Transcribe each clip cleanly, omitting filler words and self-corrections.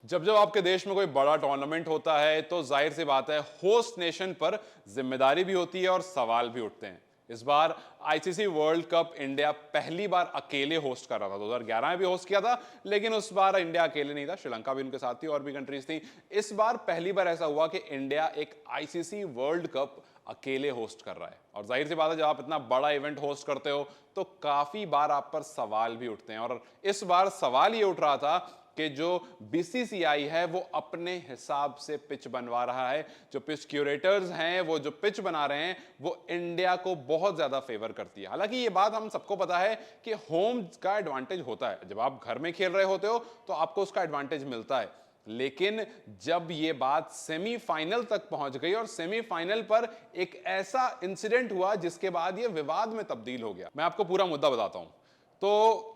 जब जब आपके देश में कोई बड़ा टूर्नामेंट होता है तो जाहिर सी बात है होस्ट नेशन पर जिम्मेदारी भी होती है और सवाल भी उठते हैं। इस बार आईसीसी वर्ल्ड कप इंडिया पहली बार अकेले होस्ट कर रहा था। 2011 में भी होस्ट किया था, लेकिन उस बार इंडिया अकेले नहीं था, श्रीलंका भी उनके साथ थी और भी कंट्रीज थी। इस बार पहली बार ऐसा हुआ कि इंडिया एक आईसीसी वर्ल्ड कप अकेले होस्ट कर रहा है। और जाहिर सी बात है, जब आप इतना बड़ा इवेंट होस्ट करते हो तो काफी बार आप पर सवाल भी उठते हैं। और इस बार सवाल ये उठ रहा था कि जो बीसीसीआई है वो अपने हिसाब से पिच बनवा रहा है। जो पिच क्यूरेटर्स हैं वो जो पिच बना रहे हैं वो इंडिया को बहुत ज्यादा फेवर करती है। हालांकि ये बात हम सबको पता है कि होम का एडवांटेज होता है। जब आप घर में खेल रहे होते हो तो आपको उसका एडवांटेज मिलता है, लेकिन जब ये बात सेमीफाइनल तक पहुंच गई और सेमीफाइनल पर एक ऐसा इंसिडेंट हुआ जिसके बाद ये विवाद में तब्दील हो गया। मैं आपको पूरा मुद्दा बताता हूं। तो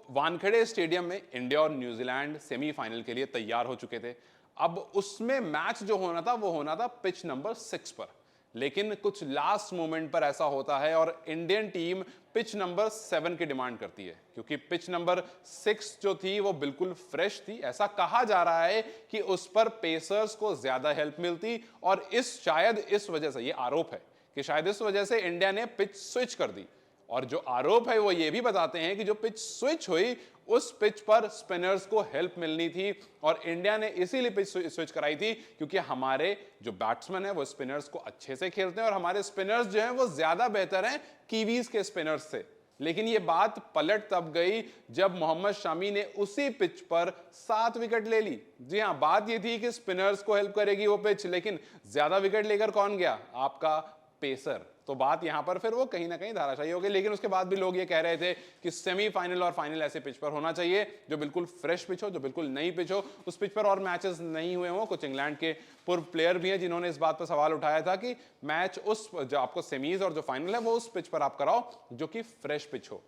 वानखेड़े स्टेडियम में इंडिया और न्यूजीलैंड सेमीफाइनल के लिए तैयार हो चुके थे। अब उसमें मैच जो होना था वो होना था पिच नंबर 6 पर, लेकिन कुछ लास्ट मोमेंट पर ऐसा होता है और इंडियन टीम पिच नंबर 7 की डिमांड करती है, क्योंकि पिच नंबर 6 जो थी वो बिल्कुल फ्रेश थी। ऐसा कहा जा रहा है कि उस पर पेसर्स को ज्यादा हेल्प मिलती और शायद इस वजह से, ये आरोप है कि शायद इस वजह से इंडिया ने पिच स्विच कर दी। और जो आरोप है वो ये भी बताते हैं कि जो पिच स्विच हुई उस पिच पर स्पिनर्स को हेल्प मिलनी थी और इंडिया ने इसीलिए पिच स्विच कराई थी क्योंकि हमारे जो बैट्समैन है वो स्पिनर्स को अच्छे से खेलते हैं और हमारे स्पिनर्स जो हैं वो ज्यादा बेहतर हैं कीवीज के स्पिनर्स से। लेकिन ये बात पलट तब गई जब मोहम्मद शमी ने उसी पिच पर 7 विकेट ले ली। जी हां, बात ये थी कि स्पिनर्स को हेल्प करेगी वो पिच, लेकिन ज्यादा विकेट लेकर कौन गया? आपका पेसर। तो बात यहां पर फिर वो कहीं ना कहीं धाराशायी हो गई। लेकिन उसके बाद भी लोग ये कह रहे थे कि सेमीफाइनल और फाइनल ऐसे पिच पर होना चाहिए जो बिल्कुल फ्रेश पिच हो, जो बिल्कुल नई पिच हो। उस पिच पर और मैचेस नहीं हुए हों। कुछ इंग्लैंड के पूर्व प्लेयर भी हैं जिन्होंने इस बात पर सवाल उठाया था कि मैच उस जो आपको सेमीज और जो फाइनल है वो उस पिच पर आप कराओ जो कि फ्रेश पिच हो।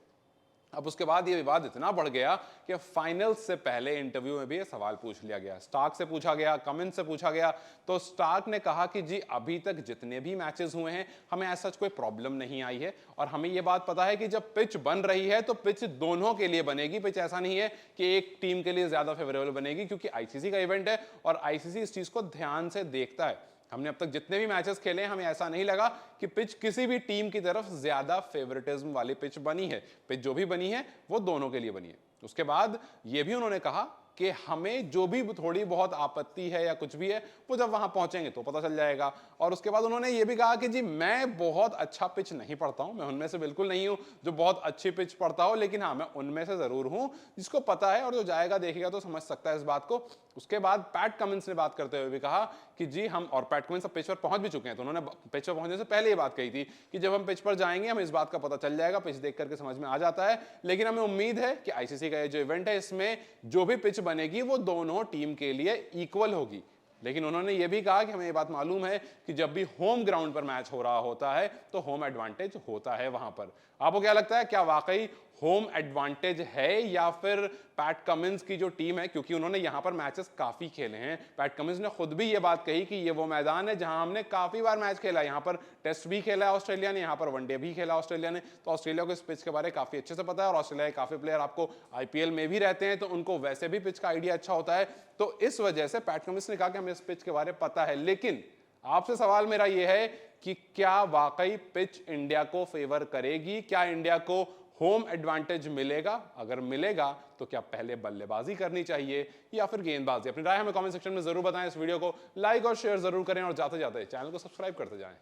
अब उसके बाद ये विवाद इतना बढ़ गया कि फाइनल से पहले इंटरव्यू में भी ये सवाल पूछ लिया गया। स्टार्क से पूछा गया, कमिंस से पूछा गया, तो स्टार्क ने कहा कि जी अभी तक जितने भी मैचेस हुए हैं हमें ऐसा कोई प्रॉब्लम नहीं आई है और हमें ये बात पता है कि जब पिच बन रही है तो पिच दोनों के लिए बनेगी। पिच ऐसा नहीं है कि एक टीम के लिए ज्यादा फेवरेबल बनेगी, क्योंकि आईसीसी का इवेंट है और आईसीसी इस चीज को ध्यान से देखता है। हमने अब तक जितने भी मैचेस खेले हैं हमें ऐसा नहीं लगा कि पिच किसी भी टीम की तरफ ज्यादा फेवरेटिज्म वाली पिच बनी है। पिच जो भी बनी है वो दोनों के लिए बनी है। उसके बाद ये भी उन्होंने कहा कि हमें जो भी थोड़ी बहुत आपत्ति है या कुछ भी है वो जब वहां पहुंचेंगे तो पता चल जाएगा। और उसके बाद उन्होंने ये भी कहा कि जी मैं बहुत अच्छा पिच नहीं पढ़ता हूं, मैं उनमें से बिल्कुल नहीं हूं जो बहुत अच्छी पिच पढ़ता हो, लेकिन हाँ मैं उनमें से जरूर हूं जिसको पता है और जो जाएगा देखेगा तो समझ सकता है इस बात को। उसके बाद पैट कमिंस ने बात करते हुए भी कहा कि जी हम, और पैट कमिंस अब पिच पर पहुंच भी चुके हैं, तो उन्होंने पिच पर पहुंचने से पहले ये बात कही थी कि जब हम पिच पर जाएंगे हमें इस बात का पता चल जाएगा, पिच देख करके समझ में आ जाता है। लेकिन हमें उम्मीद है कि आईसीसी का ये जो इवेंट है इसमें जो भी पिच बनेगी वो दोनों टीम के लिए इक्वल होगी। लेकिन उन्होंने ये भी कहा कि हमें ये बात मालूम है कि जब भी होम ग्राउंड पर मैच हो रहा होता है तो होम एडवांटेज होता है वहां पर। आपको क्या लगता है, क्या वाकई होम एडवांटेज है या फिर पैट कमिंस की जो टीम है, क्योंकि उन्होंने यहां पर मैचेस काफी खेले हैं, पैट कमिंस ने खुद भी ये बात कही कि ये वो मैदान है जहां हमने काफी बार मैच खेला, यहां पर टेस्ट भी खेला है ऑस्ट्रेलिया ने, यहां पर वनडे भी खेला ऑस्ट्रेलिया ने, तो ऑस्ट्रेलिया को इस पिच के बारे में काफी अच्छे से पता है और ऑस्ट्रेलिया के काफी प्लेयर आपको आईपीएल में भी रहते हैं तो उनको वैसे भी पिच का आइडिया अच्छा होता है। तो इस वजह से पैट कमिंस ने कहा कि हमें इस पिच के बारे में पता है। लेकिन आपसे सवाल मेरा यह है कि क्या वाकई पिच इंडिया को फेवर करेगी? क्या इंडिया को होम एडवांटेज मिलेगा? अगर मिलेगा तो क्या पहले बल्लेबाजी करनी चाहिए या फिर गेंदबाजी? अपनी राय हमें कमेंट सेक्शन में जरूर बताएं। इस वीडियो को लाइक और शेयर जरूर करें और जाते जाते चैनल को सब्सक्राइब करते जाएं।